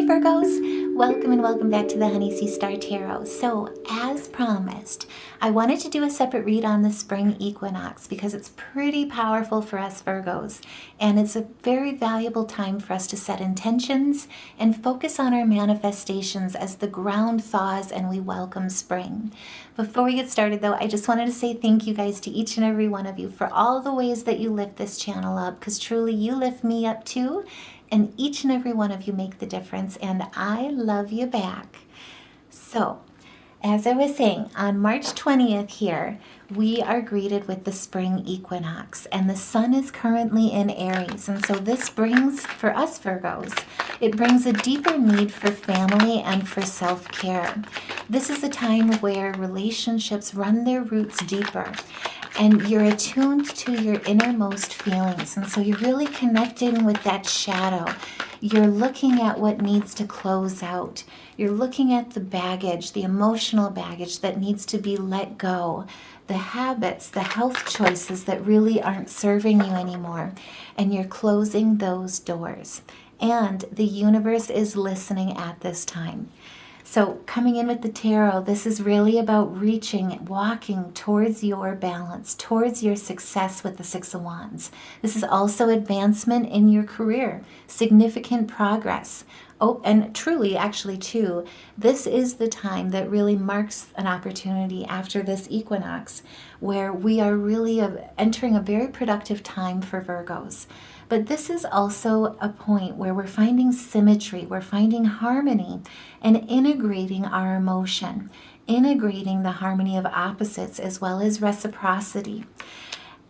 Hey Virgos, welcome and welcome back to the Honey Sea Star Tarot. So as promised, I wanted to do a separate read on the spring equinox because it's pretty powerful for us Virgos, and it's a very valuable time for us to set intentions and focus on our manifestations as the ground thaws and we welcome spring. Before we get started though, I just wanted to say thank you guys to each and every one of you for all the ways that you lift this channel up, because truly you lift me up too. And each and every one of you make the difference, and I love you back. So, as I was saying, on March 20th here, we are greeted with the spring equinox, and the sun is currently in Aries. And so this brings, for us Virgos, it brings a deeper need for family and for self-care. This is a time where relationships run their roots deeper, and you're attuned to your innermost feelings. And so you're really connecting with that shadow. You're looking at what needs to close out. You're looking at the baggage, the emotional baggage that needs to be let go, the habits, the health choices that really aren't serving you anymore. And you're closing those doors. And the universe is listening at this time. So coming in with the tarot, this is really about reaching, walking towards your balance, towards your success with the Six of Wands. This is also advancement in your career, significant progress. Oh, and truly, actually too, this is the time that really marks an opportunity after this equinox where we are really entering a very productive time for Virgos. But this is also a point where we're finding symmetry, we're finding harmony, and integrating our emotion, integrating the harmony of opposites as well as reciprocity.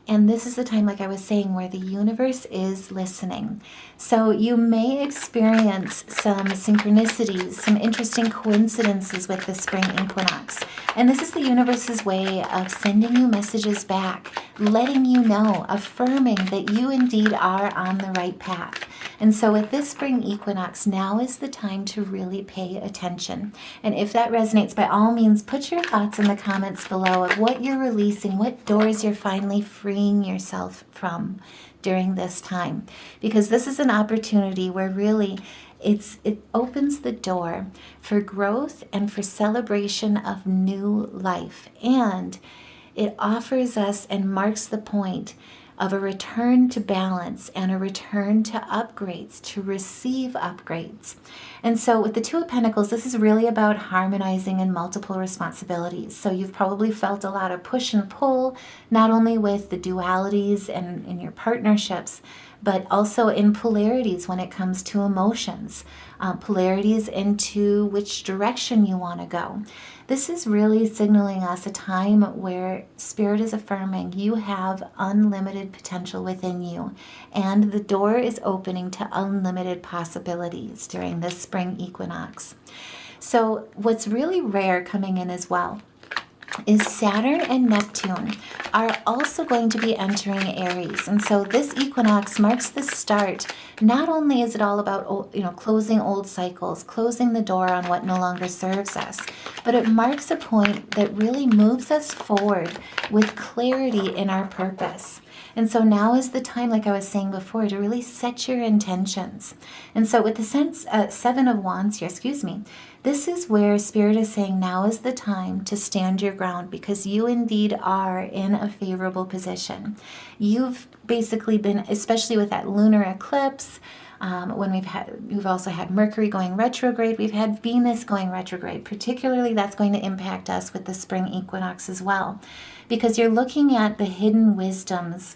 And this is the time, like I was saying, where the universe is listening. So you may experience some synchronicities, some interesting coincidences with the spring equinox. And this is the universe's way of sending you messages back, letting you know, affirming that you indeed are on the right path. And so with this spring equinox, now is the time to really pay attention. And if that resonates, by all means, put your thoughts in the comments below of what you're releasing, what doors you're finally freeing yourself from during this time. Because this is an opportunity where really it opens the door for growth and for celebration of new life. And it offers us and marks the point of a return to balance and a return to upgrades, to receive upgrades. And so with the Two of Pentacles, this is really about harmonizing in multiple responsibilities. So you've probably felt a lot of push and pull, not only with the dualities and in your partnerships, but also in polarities when it comes to emotions, polarities into which direction you want to go. This is really signaling us a time where Spirit is affirming you have unlimited potential within you, and the door is opening to unlimited possibilities during this spring equinox. So what's really rare coming in as well is Saturn and Neptune are also going to be entering Aries. And so this equinox marks the start. Not only is it all about, closing old cycles, closing the door on what no longer serves us, but it marks a point that really moves us forward with clarity in our purpose. And so now is the time, like I was saying before, to really set your intentions. And so with the Seven of Wands here, this is where Spirit is saying now is the time to stand your ground, because you indeed are in a favorable position. You've basically been, especially with that lunar eclipse, when we've also had Mercury going retrograde, we've had Venus going retrograde. Particularly that's going to impact us with the spring equinox as well, because you're looking at the hidden wisdoms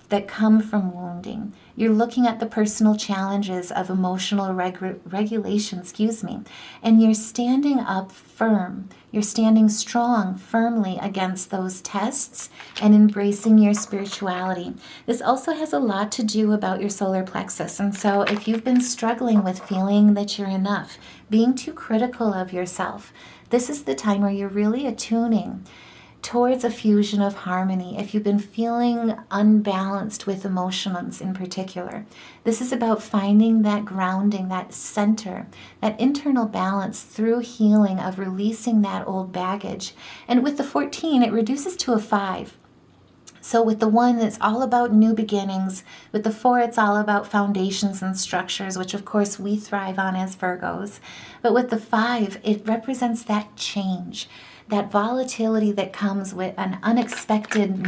that come from wounding. You're looking at the personal challenges of emotional regulation, and you're standing up firm. You're standing strong, firmly against those tests and embracing your spirituality. This also has a lot to do about your solar plexus. And so if you've been struggling with feeling that you're enough, being too critical of yourself, this is the time where you're really attuning towards a fusion of harmony. If you've been feeling unbalanced with emotions in particular, this is about finding that grounding, that center, that internal balance through healing of releasing that old baggage. And with the 14, it reduces to a 5. So with the 1, it's all about new beginnings. With the 4, it's all about foundations and structures, which of course we thrive on as Virgos. But with the 5, it represents that change, that volatility that comes with an unexpected,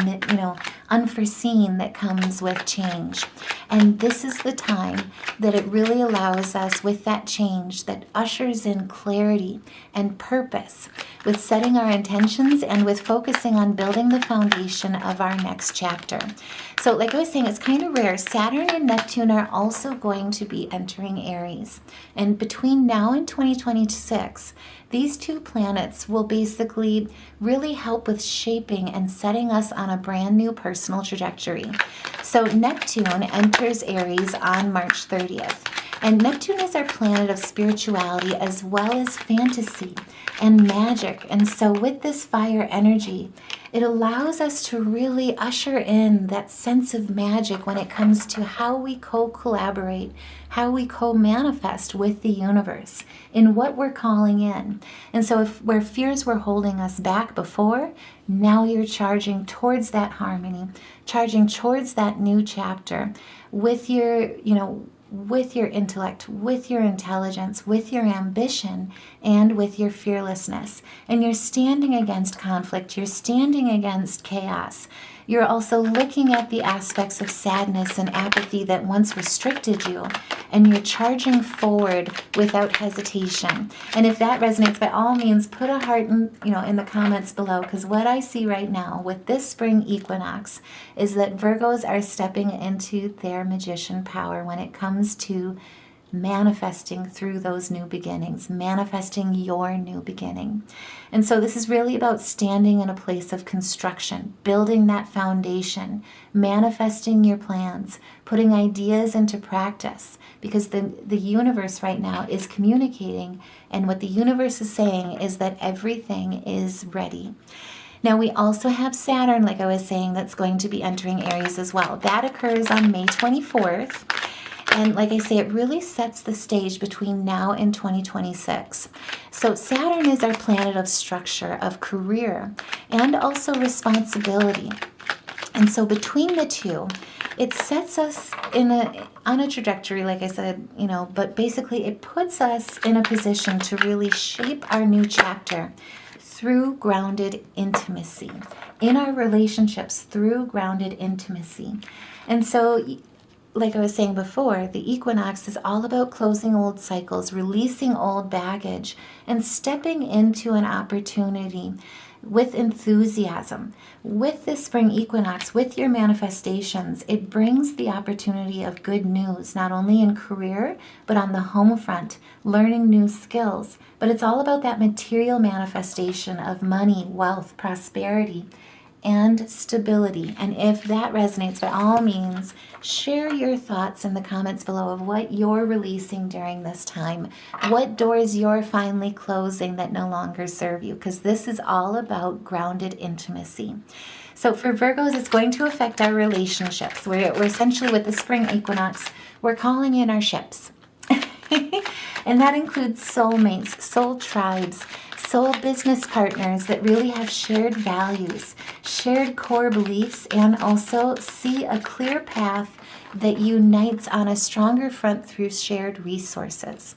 unforeseen that comes with change. And this is the time that it really allows us, with that change, that ushers in clarity and purpose, with setting our intentions and with focusing on building the foundation of our next chapter. So like I was saying, it's kind of rare. Saturn and Neptune are also going to be entering Aries. And between now and 2026, these 2 planets will basically really help with shaping and setting us on a brand new personal trajectory. So Neptune enters Aries on March 30th. And Neptune is our planet of spirituality as well as fantasy and magic. And so with this fire energy, it allows us to really usher in that sense of magic when it comes to how we co-collaborate, how we co-manifest with the universe in what we're calling in. And so if where fears were holding us back before, now you're charging towards that harmony, charging towards that new chapter with your, with your intellect, with your intelligence, with your ambition, and with your fearlessness. And you're standing against conflict. You're standing against chaos. You're also looking at the aspects of sadness and apathy that once restricted you, and you're charging forward without hesitation. And if that resonates, by all means, put a heart in the comments below, because what I see right now with this spring equinox is that Virgos are stepping into their magician power when it comes to manifesting through those new beginnings, manifesting your new beginning. And so this is really about standing in a place of construction, building that foundation, manifesting your plans, putting ideas into practice, because the universe right now is communicating, and what the universe is saying is that everything is ready. Now we also have Saturn, like I was saying, that's going to be entering Aries as well. That occurs on May 24th. And like I say, it really sets the stage between now and 2026. So Saturn is our planet of structure, of career, and also responsibility. And so between the 2, it sets us on a trajectory, like I said, but basically it puts us in a position to really shape our new chapter through grounded intimacy, in our relationships through grounded intimacy. And so, like I was saying before, the equinox is all about closing old cycles, releasing old baggage, and stepping into an opportunity with enthusiasm. With this spring equinox, with your manifestations, it brings the opportunity of good news, not only in career, but on the home front, learning new skills. But it's all about that material manifestation of money, wealth, prosperity, and stability. And if that resonates, by all means, share your thoughts in the comments below of what you're releasing during this time, what doors you're finally closing that no longer serve you, because this is all about grounded intimacy. So for Virgos, it's going to affect our relationships. We're essentially, with the spring equinox, we're calling in our ships. And that includes soulmates, soul tribes, soul business partners that really have shared values, shared core beliefs, and also see a clear path that unites on a stronger front through shared resources.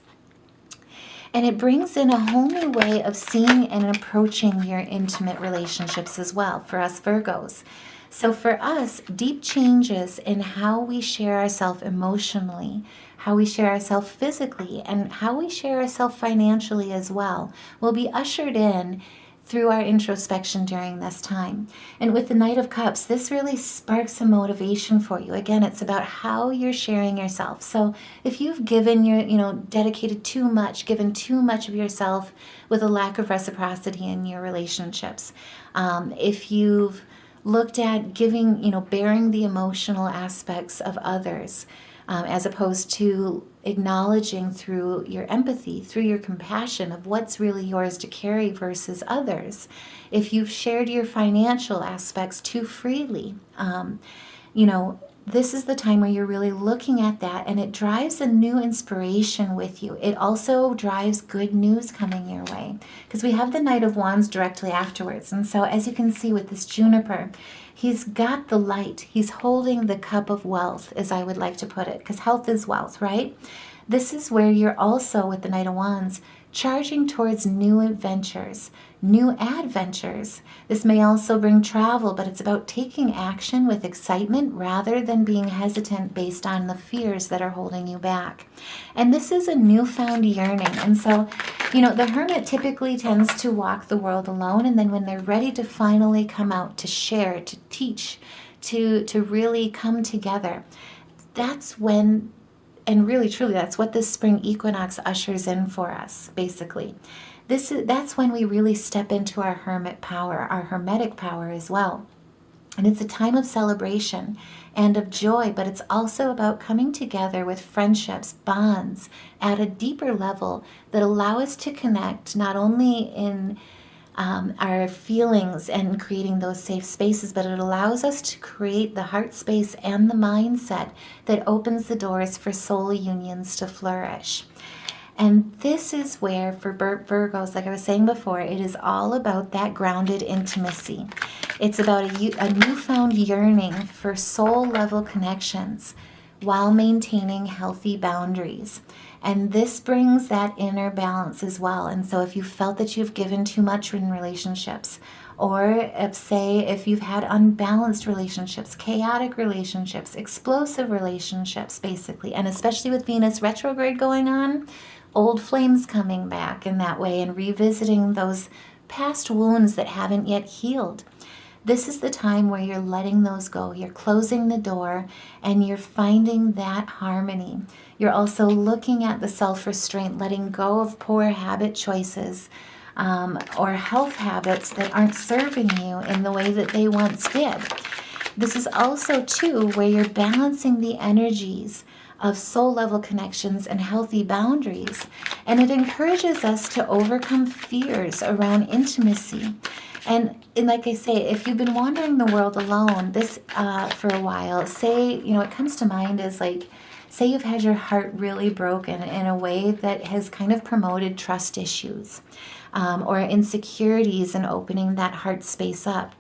And it brings in a whole new way of seeing and approaching your intimate relationships as well for us Virgos. So for us, deep changes in how we share ourselves emotionally, how we share ourselves physically, and how we share ourselves financially as well will be ushered in through our introspection during this time. And with the Knight of Cups, this really sparks a motivation for you. Again, it's about how you're sharing yourself. So if you've given dedicated too much, given too much of yourself with a lack of reciprocity in your relationships, if you've looked at giving, bearing the emotional aspects of others, as opposed to acknowledging through your empathy, through your compassion of what's really yours to carry versus others. If you've shared your financial aspects too freely, this is the time where you're really looking at that, and it drives a new inspiration with you. It also drives good news coming your way, because we have the Knight of Wands directly afterwards. And so as you can see with this Juniper, he's got the light. He's holding the cup of wealth, as I would like to put it, because health is wealth, right? This is where you're also, with the Knight of Wands, charging towards new adventures, new adventures. This may also bring travel, but it's about taking action with excitement rather than being hesitant based on the fears that are holding you back. And this is a newfound yearning. And so, the hermit typically tends to walk the world alone, and then when they're ready to finally come out to share, to teach, to really come together, that's when, and really truly, that's what this spring equinox ushers in for us, basically. That's when we really step into our hermit power, our hermetic power as well. And it's a time of celebration and of joy, but it's also about coming together with friendships, bonds at a deeper level that allow us to connect not only in our feelings and creating those safe spaces, but it allows us to create the heart space and the mindset that opens the doors for soul unions to flourish. And this is where, for Virgos, like I was saying before, it is all about that grounded intimacy. It's about a newfound yearning for soul-level connections while maintaining healthy boundaries. And this brings that inner balance as well. And so if you felt that you've given too much in relationships, or if you've had unbalanced relationships, chaotic relationships, explosive relationships, basically, and especially with Venus retrograde going on, old flames coming back in that way and revisiting those past wounds that haven't yet healed. This is the time where you're letting those go. You're closing the door and you're finding that harmony. You're also looking at the self-restraint, letting go of poor habit choices or health habits that aren't serving you in the way that they once did. This is also, too, where you're balancing the energies of soul-level connections and healthy boundaries. And it encourages us to overcome fears around intimacy. And like I say, if you've been wandering the world alone this for a while, say, it comes to mind is like, say you've had your heart really broken in a way that has kind of promoted trust issues or insecurities and opening that heart space up.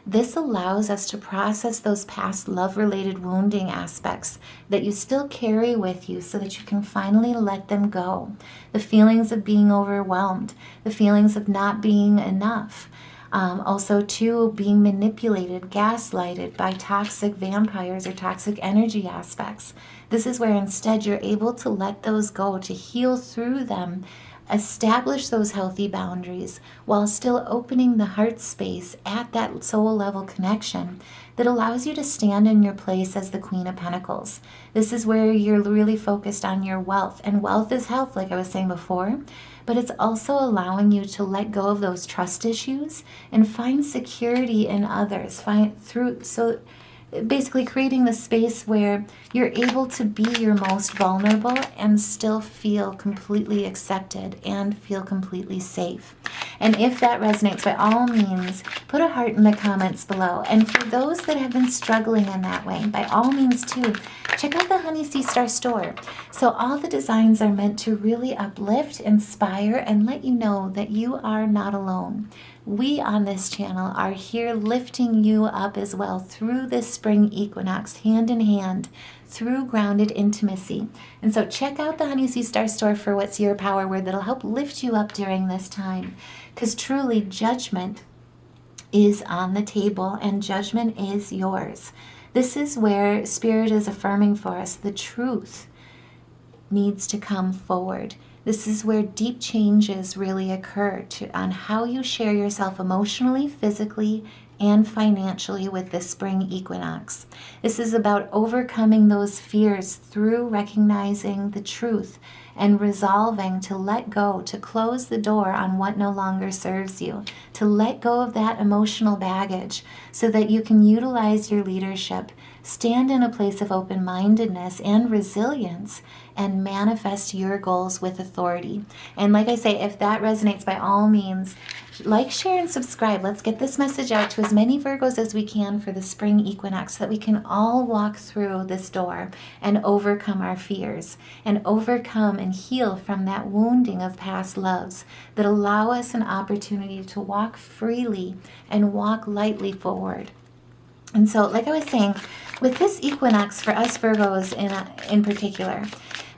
This allows us to process those past love-related wounding aspects that you still carry with you so that you can finally let them go. The feelings of being overwhelmed, the feelings of not being enough. Also, too, being manipulated, gaslighted by toxic vampires or toxic energy aspects. This is where instead you're able to let those go, to heal through them, establish those healthy boundaries while still opening the heart space at that soul level connection that allows you to stand in your place as the Queen of Pentacles. This is where you're really focused on your wealth, and wealth is health, like I was saying before, but it's also allowing you to let go of those trust issues and find security in others, basically creating the space where you're able to be your most vulnerable and still feel completely accepted and feel completely safe. And if that resonates, by all means, put a heart in the comments below. And for those that have been struggling in that way, by all means too, check out the Honey Sea Star store. So all the designs are meant to really uplift, inspire, and let you know that you are not alone. We on this channel are here lifting you up as well through this spring equinox, hand in hand, through grounded intimacy. And so check out the Honey Sea Star store for what's your power word that'll help lift you up during this time. Because truly, judgment is on the table and judgment is yours. This is where Spirit is affirming for us the truth needs to come forward. This is where deep changes really occur on how you share yourself emotionally, physically, and financially with this spring equinox. This is about overcoming those fears through recognizing the truth and resolving to let go, to close the door on what no longer serves you, to let go of that emotional baggage so that you can utilize your leadership, stand in a place of open-mindedness and resilience, and manifest your goals with authority. And like I say, if that resonates, by all means, like, share, and subscribe. Let's get this message out to as many Virgos as we can for the spring equinox, so that we can all walk through this door and overcome our fears and overcome and heal from that wounding of past loves that allow us an opportunity to walk freely and walk lightly forward. And so, like I was saying, with this equinox for us Virgos in particular,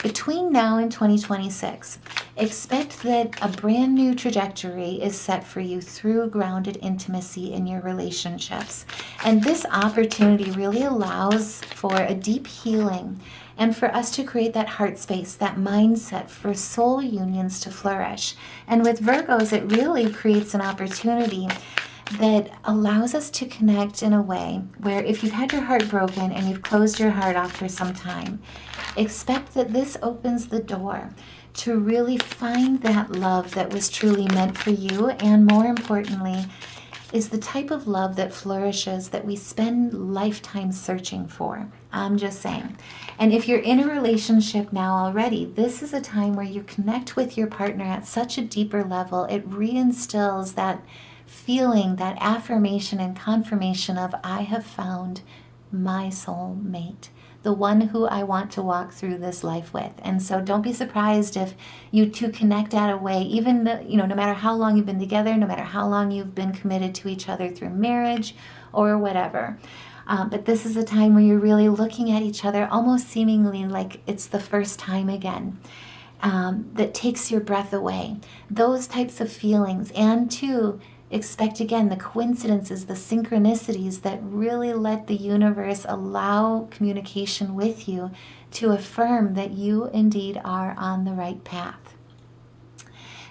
between now and 2026, expect that a brand new trajectory is set for you through grounded intimacy in your relationships. And this opportunity really allows for a deep healing and for us to create that heart space, that mindset for soul unions to flourish. And with Virgos, it really creates an opportunity that allows us to connect in a way where, if you've had your heart broken and you've closed your heart off for some time, expect that this opens the door to really find that love that was truly meant for you, and more importantly, is the type of love that flourishes, that we spend lifetimes searching for. I'm just saying. And if you're in a relationship now already, this is a time where you connect with your partner at such a deeper level. It reinstills that feeling, that affirmation and confirmation of, I have found my soul mate, the one who I want to walk through this life with. And so don't be surprised if you two connect at a way, even no matter how long you've been together, no matter how long you've been committed to each other through marriage or whatever. But this is a time where you're really looking at each other almost seemingly like it's the first time again. That takes your breath away. Those types of feelings. And two, expect again the coincidences, the synchronicities that really let the universe allow communication with you to affirm that you indeed are on the right path.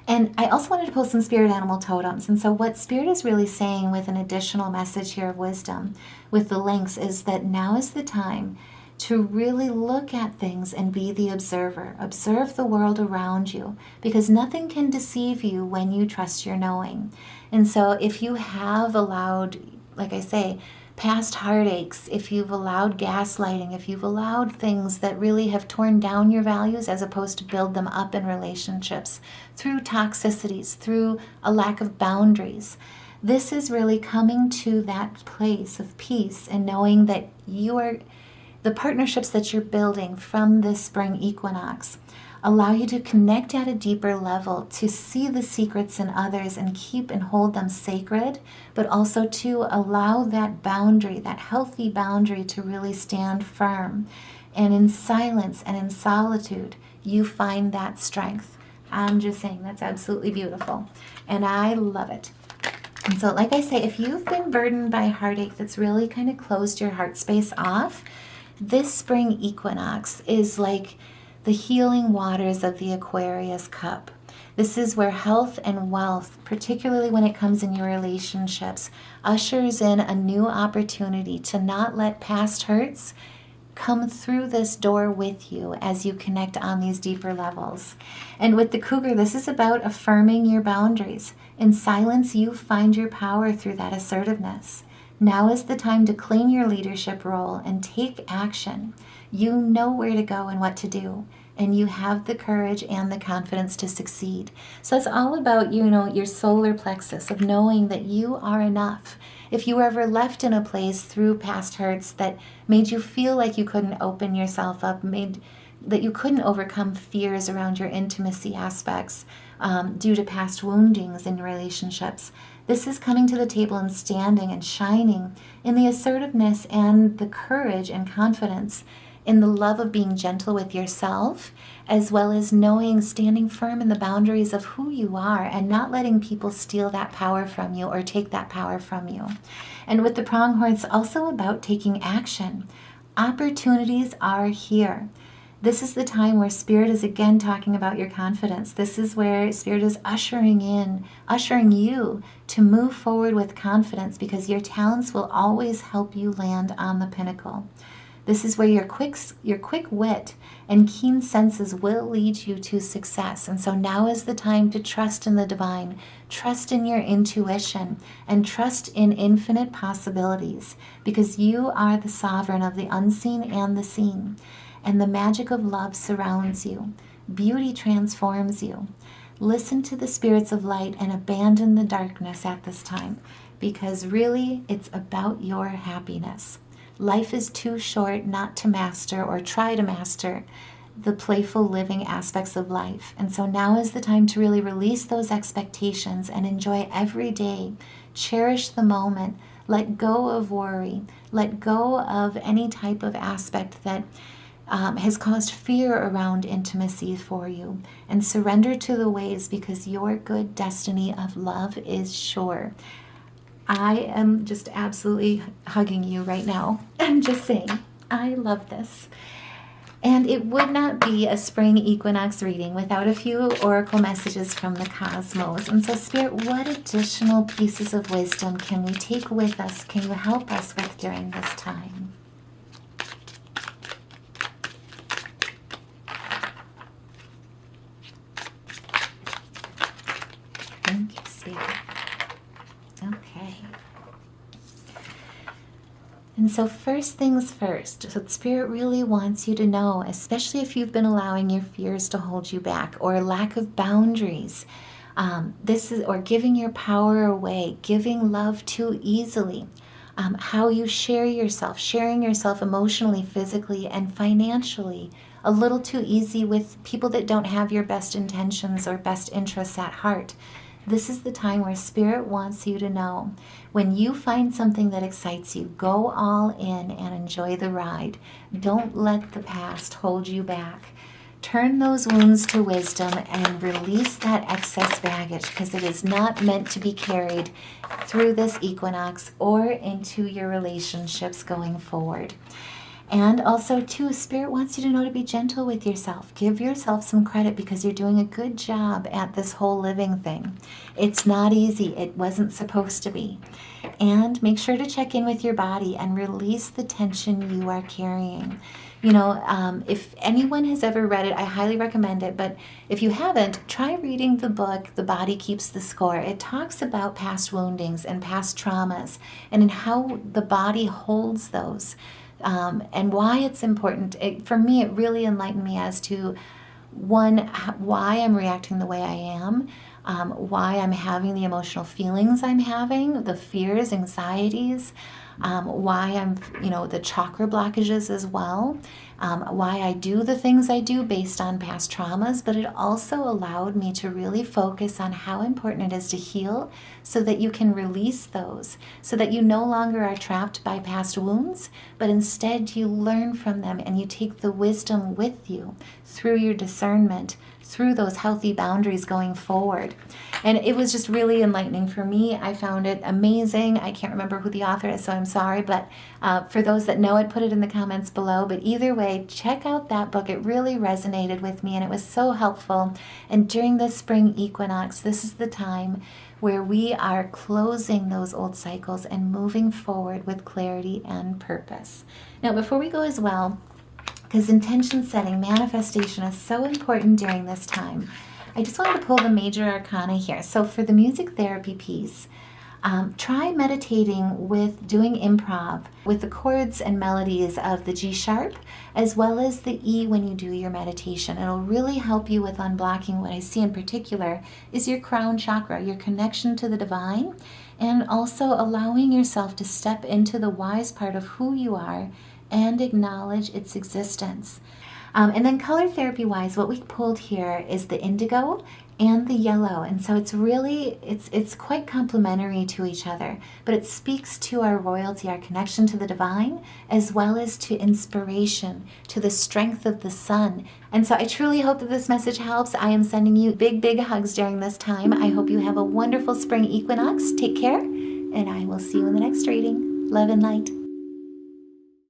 And I also wanted to pull some spirit animal totems. And so what Spirit is really saying with an additional message here of wisdom with the links is that now is the time to really look at things and be the observer. Observe the world around you, because nothing can deceive you when you trust your knowing. And so if you have allowed, like I say, past heartaches, if you've allowed gaslighting, if you've allowed things that really have torn down your values as opposed to build them up in relationships, through toxicities, through a lack of boundaries, this is really coming to that place of peace and knowing that the partnerships that you're building from this spring equinox allow you to connect at a deeper level, to see the secrets in others and keep and hold them sacred, but also to allow that boundary, that healthy boundary, to really stand firm. And in silence and in solitude, you find that strength. I'm just saying, that's absolutely beautiful. And I love it. And so, like I say, if you've been burdened by heartache that's really kind of closed your heart space off, this spring equinox is like the healing waters of the Aquarius cup. This is where health and wealth, particularly when it comes in your relationships, ushers in a new opportunity to not let past hurts come through this door with you as you connect on these deeper levels. And with the cougar, this is about affirming your boundaries. In silence, you find your power through that assertiveness. Now is the time to claim your leadership role and take action. You know where to go and what to do, and you have the courage and the confidence to succeed. So it's all about, your solar plexus of knowing that you are enough. If you were ever left in a place through past hurts that made you feel like you couldn't open yourself up, that you couldn't overcome fears around your intimacy aspects due to past woundings in relationships, this is coming to the table and standing and shining in the assertiveness and the courage and confidence in the love of being gentle with yourself, as well as standing firm in the boundaries of who you are and not letting people steal that power from you or take that power from you. And with the pronghorn, it's also about taking action. Opportunities are here. This is the time where Spirit is again talking about your confidence. This is where Spirit is ushering you to move forward with confidence, because your talents will always help you land on the pinnacle. This is where your quick wit and keen senses will lead you to success. And so now is the time to trust in the divine, trust in your intuition, and trust in infinite possibilities, because you are the sovereign of the unseen and the seen. And the magic of love surrounds you. Beauty transforms you. Listen to the spirits of light and abandon the darkness at this time, because really it's about your happiness. Life is too short not to master or try to master the playful living aspects of life. And so now is the time to really release those expectations and enjoy every day. Cherish the moment. Let go of worry. Let go of any type of aspect that has caused fear around intimacy for you, and surrender to the waves, because your good destiny of love is sure. I am just absolutely hugging you right now. I'm just saying, I love this. And it would not be a spring equinox reading without a few oracle messages from the cosmos. And so, Spirit, what additional pieces of wisdom can we take with us? Can you help us with during this time? Thank you, Spirit. Okay. And so first things first, so Spirit really wants you to know, especially if you've been allowing your fears to hold you back, or lack of boundaries, or giving your power away, giving love too easily, how you sharing yourself emotionally, physically, and financially a little too easy with people that don't have your best intentions or best interests at heart. This is the time where Spirit wants you to know, when you find something that excites you, go all in and enjoy the ride. Don't let the past hold you back. Turn those wounds to wisdom and release that excess baggage, because it is not meant to be carried through this equinox or into your relationships going forward. And also, too, Spirit wants you to know to be gentle with yourself. Give yourself some credit, because you're doing a good job at this whole living thing. It's not easy. It wasn't supposed to be. And make sure to check in with your body and release the tension you are carrying. You know, if anyone has ever read it, I highly recommend it. But if you haven't, try reading the book, The Body Keeps the Score. It talks about past woundings and past traumas, and in how the body holds those. And why it's important. For me, it really enlightened me as to, one, why I'm reacting the way I am, why I'm having the emotional feelings I'm having, the fears, anxieties, why I'm, the chakra blockages as well, why I do the things I do based on past traumas. But it also allowed me to really focus on how important it is to heal, so that you can release those, so that you no longer are trapped by past wounds, but instead you learn from them and you take the wisdom with you through your discernment, through those healthy boundaries going forward. And it was just really enlightening for me. I found it amazing. I can't remember who the author is, so I'm sorry, but for those that know it, put it in the comments below. But either way, check out that book. It really resonated with me, and it was so helpful. And during the spring equinox, this is the time where we are closing those old cycles and moving forward with clarity and purpose. Now, before we go as well, because intention setting, manifestation is so important during this time, I just wanted to pull the major arcana here. So for the music therapy piece, try meditating with doing improv with the chords and melodies of the G sharp, as well as the E when you do your meditation. It'll really help you with unblocking. What I see in particular is your crown chakra, your connection to the divine, and also allowing yourself to step into the wise part of who you are and acknowledge its existence. And then color therapy wise, what we pulled here is the indigo and the yellow. And so it's really, it's quite complementary to each other, but it speaks to our royalty, our connection to the divine, as well as to inspiration, to the strength of the sun. And so I truly hope that this message helps. I am sending you big, big hugs during this time. I hope you have a wonderful spring equinox. Take care, and I will see you in the next reading. Love and light.